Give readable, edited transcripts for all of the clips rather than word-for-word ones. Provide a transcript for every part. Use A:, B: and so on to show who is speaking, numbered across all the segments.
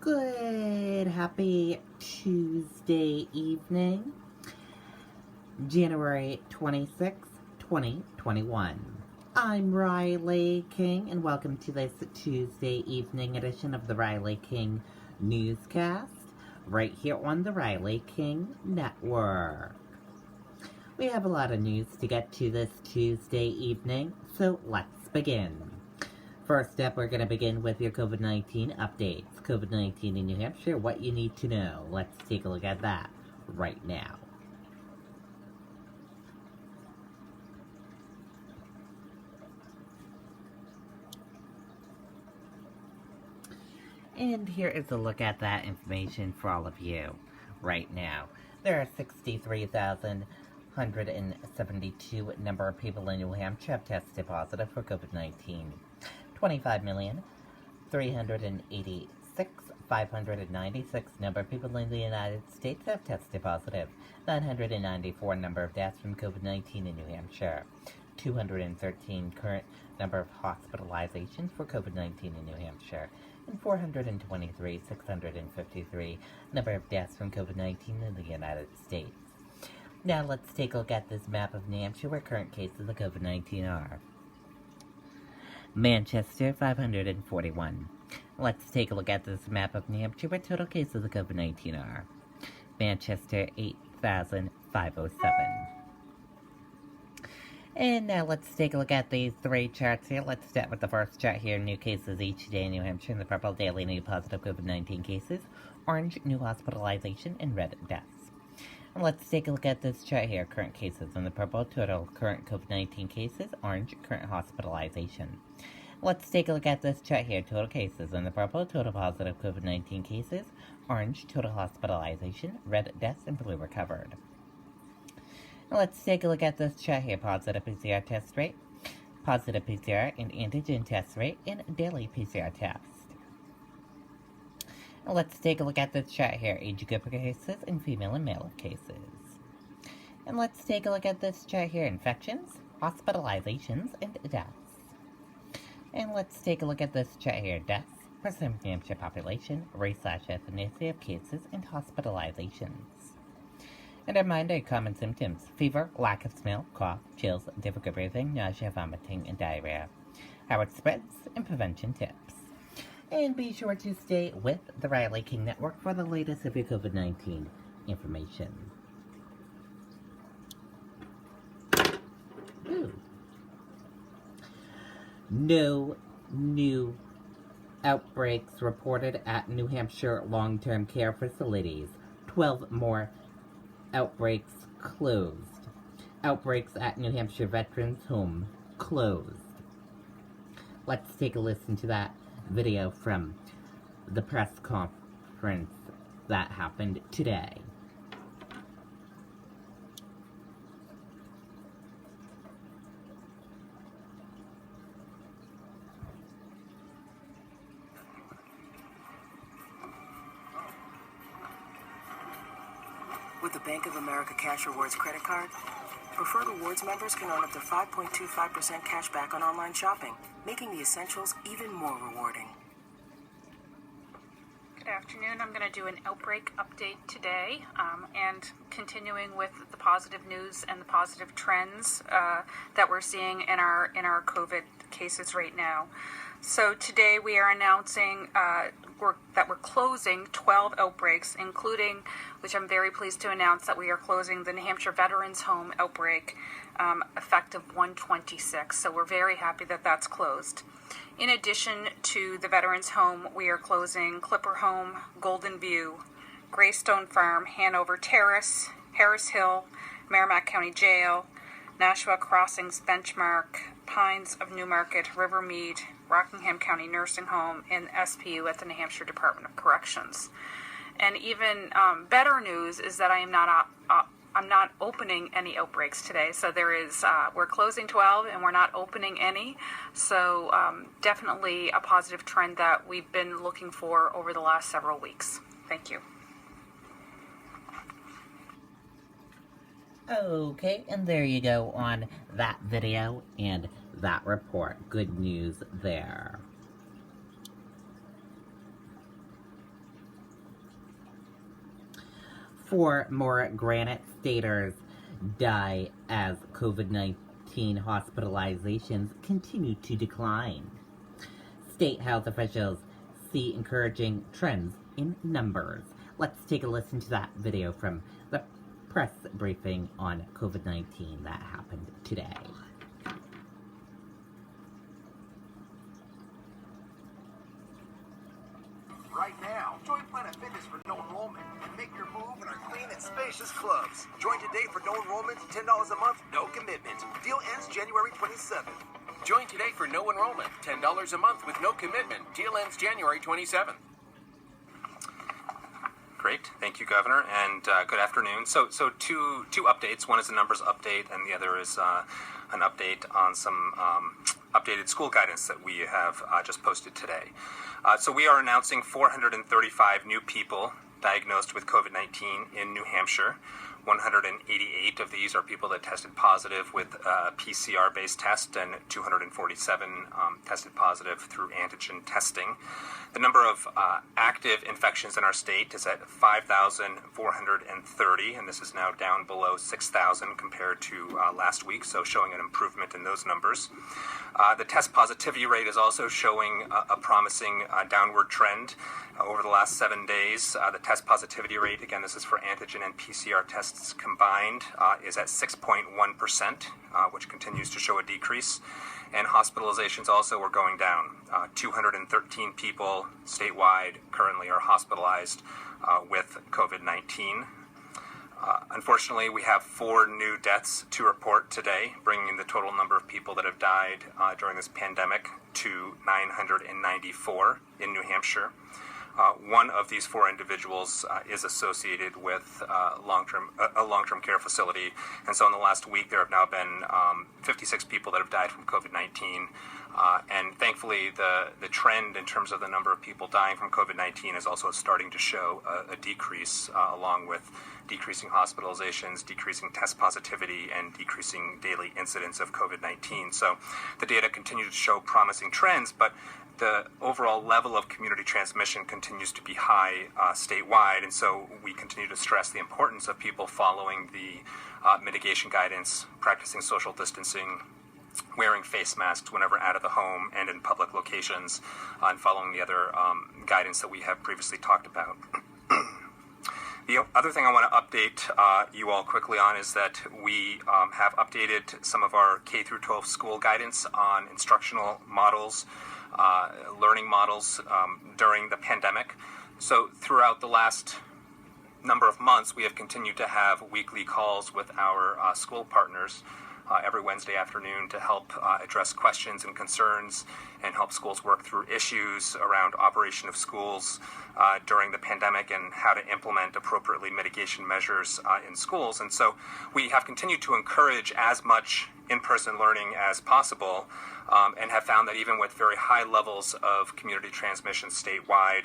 A: Good, happy Tuesday evening, January 26th, 2021. I'm Riley King, and welcome to this Tuesday evening edition of the Riley King Newscast, right here on the Riley King Network. We have a lot of news to get to this Tuesday evening, so let's begin. First up, we're going to begin with your COVID-19 updates. COVID-19 in New Hampshire, what you need to know. Let's take a look at that right now. And here is a look at that information for all of you right now. There are 63,172 number of people in New Hampshire have tested positive for COVID-19. 25,386,596 number of people in the United States have tested positive. 994 number of deaths from COVID-19 in New Hampshire. 213 current number of hospitalizations for COVID-19 in New Hampshire. And 423,653 number of deaths from COVID-19 in the United States. Now let's take a look at this map of New Hampshire where current cases of COVID-19 are. Manchester, 541. Let's take a look at this map of New Hampshire where total cases of COVID-19 are. Manchester, 8,507. And now let's take a look at these three charts here. Let's start with the first chart here. New cases each day in New Hampshire. In the purple, daily new positive COVID-19 cases. Orange, new hospitalization. And red, deaths. And let's take a look at this chart here. Current cases in the purple, total current COVID-19 cases. Orange, current hospitalization. Let's take a look at this chart here. Total cases in the purple, total positive COVID-19 cases. Orange, total hospitalization. Red, deaths. And blue, recovered. Let's take a look at this chart here. Positive PCR test rate, positive PCR and antigen test rate, and daily PCR test. Let's take a look at this chart here. Age group cases and female and male cases. And let's take a look at this chart here. Infections, hospitalizations, and deaths. And let's take a look at this chart here. Deaths, percent of New Hampshire population, race/ethnicity of cases, and hospitalizations. And a reminder, common symptoms: fever, lack of smell, cough, chills, difficult breathing, nausea, vomiting, and diarrhea. How it spreads, and prevention tips. And be sure to stay with the Riley King Network for the latest of your COVID-19 information. Ooh. No new outbreaks reported at New Hampshire long-term care facilities. 12 more outbreaks closed. Outbreaks at New Hampshire Veterans Home closed. Let's take a listen to that video from the press conference that happened today.
B: With the Bank of America Cash Rewards credit card, Preferred Rewards members can earn up to 5.25% cash back on online shopping, making the essentials even more rewarding.
C: Good afternoon. I'm going to do an outbreak update today, and continuing with the positive news and the positive trends that we're seeing in our COVID cases right now. So today we are announcing that we're closing 12 outbreaks, including, which I'm very pleased to announce, that we are closing the New Hampshire Veterans Home outbreak effective 1/26. So we're very happy that that's closed. In addition to the Veterans Home, we are closing Clipper Home, Golden View, Greystone Farm, Hanover Terrace, Harris Hill, Merrimack County Jail, Nashua Crossings Benchmark, Pines of Newmarket, Rivermead, Rockingham County Nursing Home, and SPU at the New Hampshire Department of Corrections. And even better news is that I'm not opening any outbreaks today. So we're closing 12 and we're not opening any. So definitely a positive trend that we've been looking for over the last several weeks. Thank you.
A: Okay, and there you go on that video and that report. Good news there. 4 more Granite Staters die as COVID-19 hospitalizations continue to decline. State health officials see encouraging trends in numbers. Let's take a listen to that video from the press briefing on COVID-19 that happened today.
D: Right now, join Planet Fitness for no enrollment and make your move in our clean and spacious clubs. Join today for no enrollment, $10 a month, no commitment. Deal ends January 27th.
E: Join today for no enrollment, $10 a month with no commitment. Deal ends January 27th.
F: Great, thank you, Governor, and good afternoon. So two updates. One is a numbers update, and the other is an update on some updated school guidance that we have just posted today. So we are announcing 435 new people diagnosed with COVID-19 in New Hampshire. 188 of these are people that tested positive with a PCR-based test, and 247 tested positive through antigen testing. The number of active infections in our state is at 5,430, and this is now down below 6,000 compared to last week, so showing an improvement in those numbers. The test positivity rate is also showing a promising downward trend. Over the last 7 days, the test positivity rate, again, this is for antigen and PCR tests combined, is at 6.1%, which continues to show a decrease. And hospitalizations also are going down. 213 people statewide currently are hospitalized with COVID-19. Unfortunately, we have 4 new deaths to report today, bringing the total number of people that have died during this pandemic to 994 in New Hampshire. One of these 4 individuals is associated with a long-term care facility, and so in the last week there have now been 56 people that have died from COVID-19, and thankfully the trend in terms of the number of people dying from COVID-19 is also starting to show a decrease, along with decreasing hospitalizations, decreasing test positivity, and decreasing daily incidence of COVID-19. So the data continue to show promising trends, but the overall level of community transmission continues to be high statewide, and so we continue to stress the importance of people following the mitigation guidance, practicing social distancing, wearing face masks whenever out of the home and in public locations, and following the other guidance that we have previously talked about. The other thing I want to update you all quickly on is that we have updated some of our K through 12 school guidance on instructional models, learning models during the pandemic. So throughout the last number of months, we have continued to have weekly calls with our school partners every Wednesday afternoon to help address questions and concerns and help schools work through issues around operation of schools during the pandemic and how to implement appropriately mitigation measures in schools. And so we have continued to encourage as much in-person learning as possible, and have found that even with very high levels of community transmission statewide,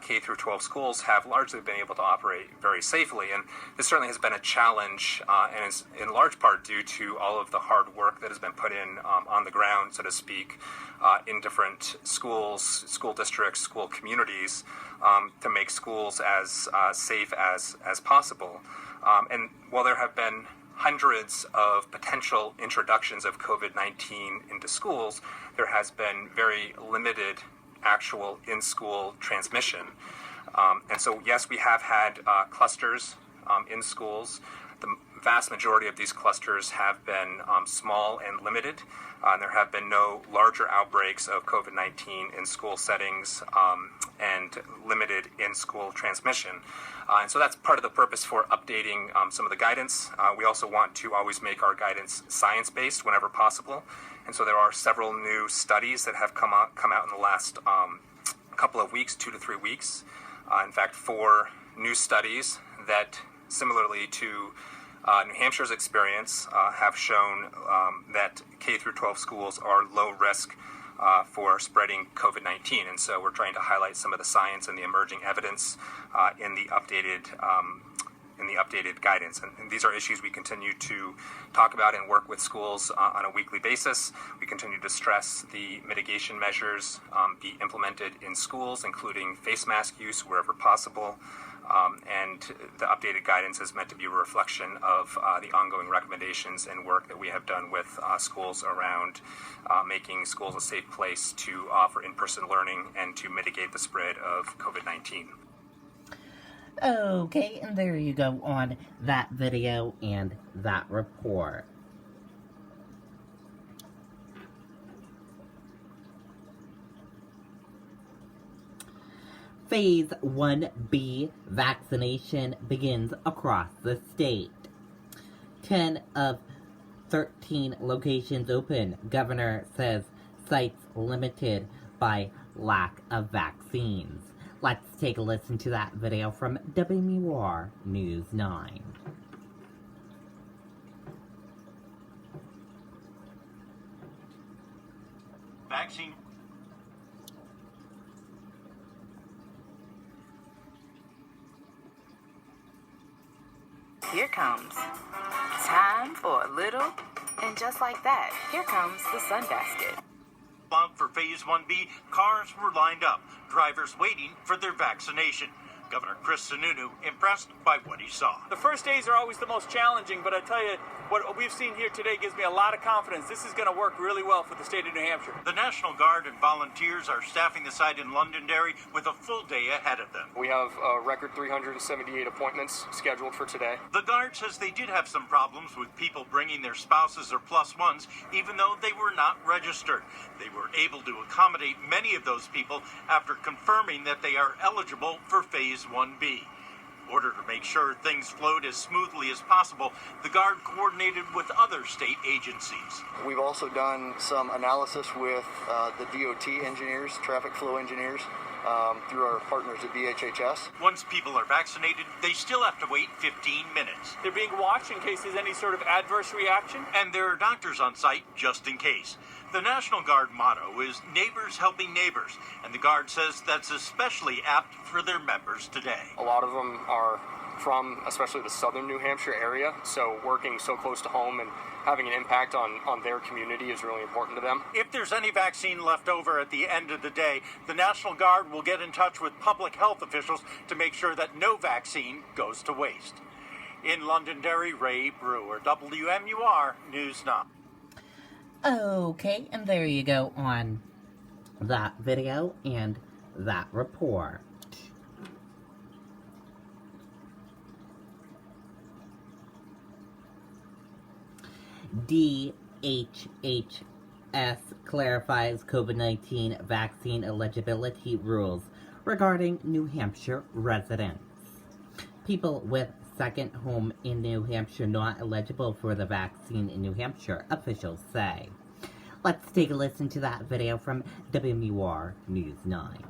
F: K through 12 schools have largely been able to operate very safely. And this certainly has been a challenge, and is in large part due to all of the hard work that has been put in on the ground, so to speak, in different schools, school districts, school communities, to make schools as safe as possible. And while there have been hundreds of potential introductions of COVID-19 into schools, there has been very limited actual in-school transmission. And so, yes, we have had clusters in schools. The vast majority of these clusters have been small and limited. There have been no larger outbreaks of COVID-19 in school settings and limited in-school transmission. And so that's part of the purpose for updating some of the guidance. We also want to always make our guidance science-based whenever possible. And so there are several new studies that have come out in the last couple of weeks, 2 to 3 weeks. In fact, 4 new studies that, similarly to New Hampshire's experience, have shown that K through 12 schools are low risk for spreading COVID-19, and so we're trying to highlight some of the science and the emerging evidence in the updated guidance. And these are issues we continue to talk about and work with schools on a weekly basis. We continue to stress the mitigation measures be implemented in schools, including face mask use wherever possible, And the updated guidance is meant to be a reflection of the ongoing recommendations and work that we have done with schools around making schools a safe place to offer in-person learning and to mitigate the spread of COVID-19.
A: Okay, and there you go on that video and that report. Phase 1B vaccination begins across the state. 10 of 13 locations open. Governor says sites limited by lack of vaccines. Let's take a listen to that video from WMUR News 9.
G: Vaccine.
B: Here comes time for a little, and just like that, here comes the sunbasket.
G: For Phase 1B, cars were lined up, drivers waiting for their vaccination. Governor Chris Sununu impressed by what he saw.
H: The first days are always the most challenging, but I tell you, what we've seen here today gives me a lot of confidence. This is going to work really well for the state of New Hampshire.
G: The National Guard and volunteers are staffing the site in Londonderry with a full day ahead of them.
I: We have a record 378 appointments scheduled for today.
G: The Guard says they did have some problems with people bringing their spouses or plus ones, even though they were not registered. They were able to accommodate many of those people after confirming that they are eligible for Phase 1B. In order to make sure things flowed as smoothly as possible, the Guard coordinated with other state agencies.
J: We've also done some analysis with the DOT engineers, traffic flow engineers, through our partners at BHHS.
G: Once people are vaccinated, they still have to wait 15 minutes.
H: They're being watched in case there's any sort of adverse reaction.
G: And there are doctors on site just in case. The National Guard motto is neighbors helping neighbors, and the Guard says that's especially apt for their members today.
I: A lot of them are from especially the southern New Hampshire area, so working so close to home and having an impact on their community is really important to them.
G: If there's any vaccine left over at the end of the day, the National Guard will get in touch with public health officials to make sure that no vaccine goes to waste. In Londonderry, Ray Brewer, WMUR News 9.
A: Okay, and there you go on that video and that report. DHHS clarifies COVID-19 vaccine eligibility rules regarding New Hampshire residents. People with second home in New Hampshire not eligible for the vaccine in New Hampshire, officials say. Let's take a listen to that video from WMUR News 9.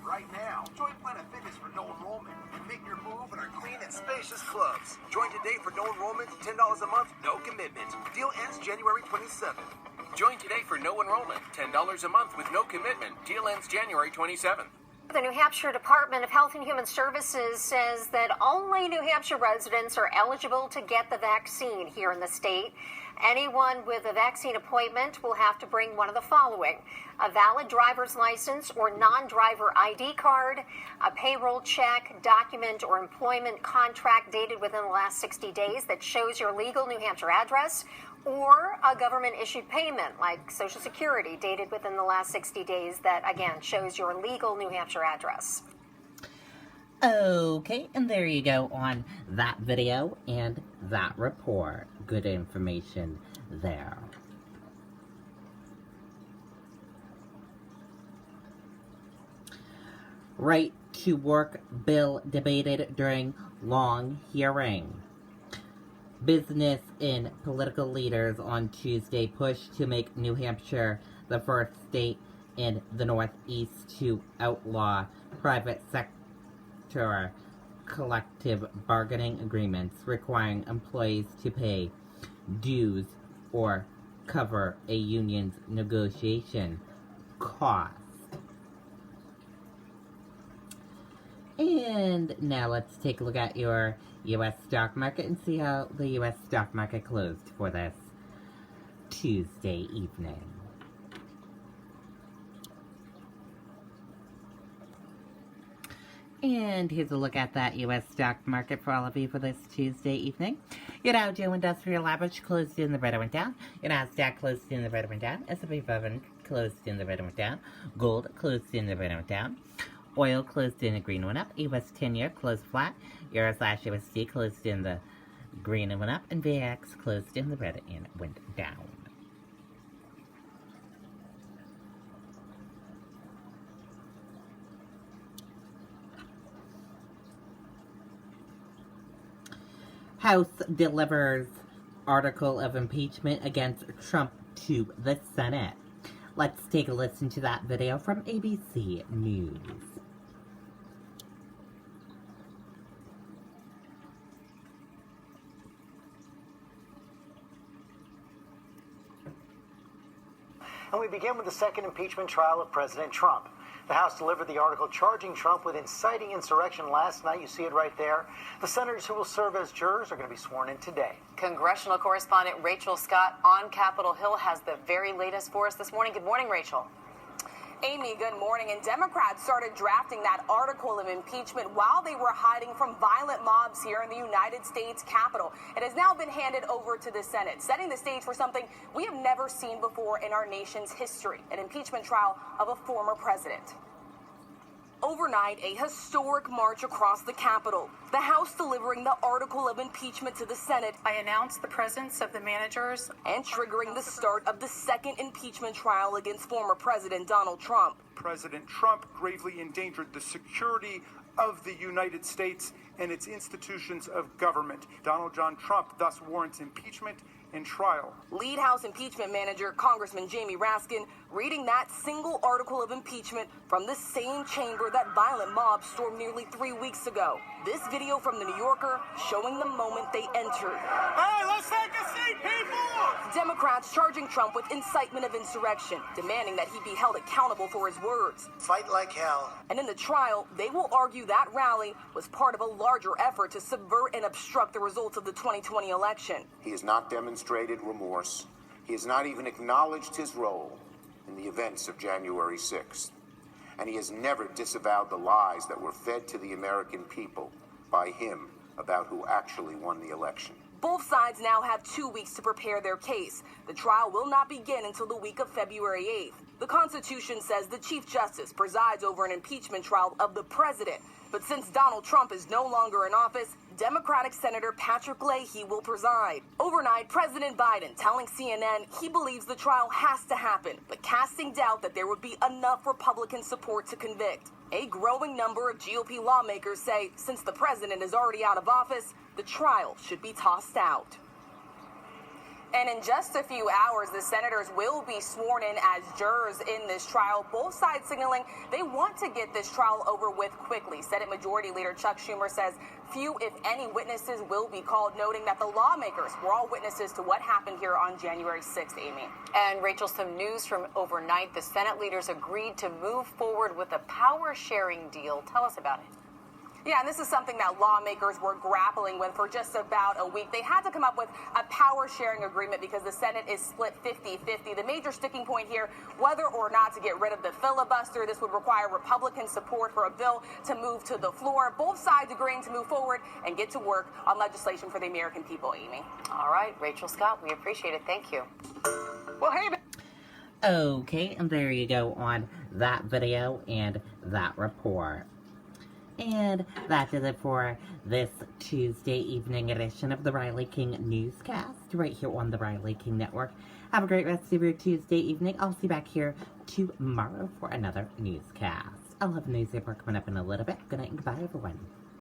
D: Right now, join Planet Fitness for no enrollment and make your move in our clean and spacious clubs. Join today for no enrollment, $10 a month, no commitment. Deal ends January 27th.
E: Join today for no enrollment, $10 a month with no commitment. Deal ends January 27th.
K: The New Hampshire Department of Health and Human Services says that only New Hampshire residents are eligible to get the vaccine here in the state. Anyone with a vaccine appointment will have to bring one of the following: a valid driver's license or non-driver ID card, a payroll check, document, or employment contract dated within the last 60 days that shows your legal New Hampshire address, or a government-issued payment like Social Security dated within the last 60 days that, again, shows your legal New Hampshire address.
A: Okay, and there you go on that video and that report. Good information there. Right to work bill debated during long hearing. Business and political leaders on Tuesday pushed to make New Hampshire the first state in the Northeast to outlaw private sector collective bargaining agreements requiring employees to pay dues or cover a union's negotiation cost. And now let's take a look at your U.S. stock market and see how the U.S. stock market closed for this Tuesday evening. And here's a look at that U.S. stock market for all of you for this Tuesday evening. Your Dow Jones Industrial Average closed in the red, went down. Your Nasdaq closed in the red, went down. S&P 500 closed in the red, went down. Gold closed in the red, went down. Oil closed in the green, went up. U.S. 10-year closed flat. Euro/USD closed in the green and went up. And VX closed in the red and went down. House delivers article of impeachment against Trump to the Senate. Let's take a listen to that video from ABC News.
L: And we begin with the second impeachment trial of President Trump. The House delivered the article charging Trump with inciting insurrection last night. You see it right there. The senators who will serve as jurors are going to be sworn in today.
M: Congressional correspondent Rachel Scott on Capitol Hill has the very latest for us this morning. Good morning, Rachel.
N: Amy, good morning. And Democrats started drafting that article of impeachment while they were hiding from violent mobs here in the United States Capitol. It has now been handed over to the Senate, setting the stage for something we have never seen before in our nation's history, an impeachment trial of a former president. Overnight, a historic march across the Capitol. The House delivering the article of impeachment to the Senate.
C: I announced the presence of the managers.
N: And triggering the start of the second impeachment trial against former President Donald Trump.
O: President Trump gravely endangered the security of the United States and its institutions of government. Donald John Trump thus warrants impeachment and trial.
N: Lead House impeachment manager Congressman Jamie Raskin reading that single article of impeachment from the same chamber that violent mob stormed nearly 3 weeks ago. This video from the New Yorker showing the moment they entered.
P: Hey, let's take a seat, people!
N: Democrats charging Trump with incitement of insurrection, demanding that he be held accountable for his words.
D: Fight like hell.
N: And in the trial, they will argue that rally was part of a larger effort to subvert and obstruct the results of the 2020 election.
Q: He has not demonstrated remorse. He has not even acknowledged his role in the events of January 6th. And he has never disavowed the lies that were fed to the American people by him about who actually won the election.
N: Both sides now have 2 weeks to prepare their case. The trial will not begin until the week of February 8th. The Constitution says the Chief Justice presides over an impeachment trial of the president. But since Donald Trump is no longer in office, Democratic Senator Patrick Leahy will preside. Overnight, President Biden telling CNN he believes the trial has to happen, but casting doubt that there would be enough Republican support to convict. A growing number of GOP lawmakers say since the president is already out of office, the trial should be tossed out.
M: And in just a few hours, the senators will be sworn in as jurors in this trial, both sides signaling they want to get this trial over with quickly. Senate Majority Leader Chuck Schumer says few, if any, witnesses will be called, noting that the lawmakers were all witnesses to what happened here on January 6th, Amy.
K: And Rachel, some news from overnight. The Senate leaders agreed to move forward with a power-sharing deal. Tell us about it.
N: Yeah, and this is something that lawmakers were grappling with for just about a week. They had to come up with a power-sharing agreement because the Senate is split 50-50. The major sticking point here, whether or not to get rid of the filibuster. This would require Republican support for a bill to move to the floor. Both sides agreeing to move forward and get to work on legislation for the American people, Amy.
K: All right, Rachel Scott, we appreciate it. Thank you.
N: Well, hey.
A: Okay, and there you go on that video and that report. And that does it for this Tuesday evening edition of the Riley King Newscast, right here on the Riley King Network. Have a great rest of your Tuesday evening. I'll see you back here tomorrow for another newscast. I'll have a news report coming up in a little bit. Good night and goodbye, everyone.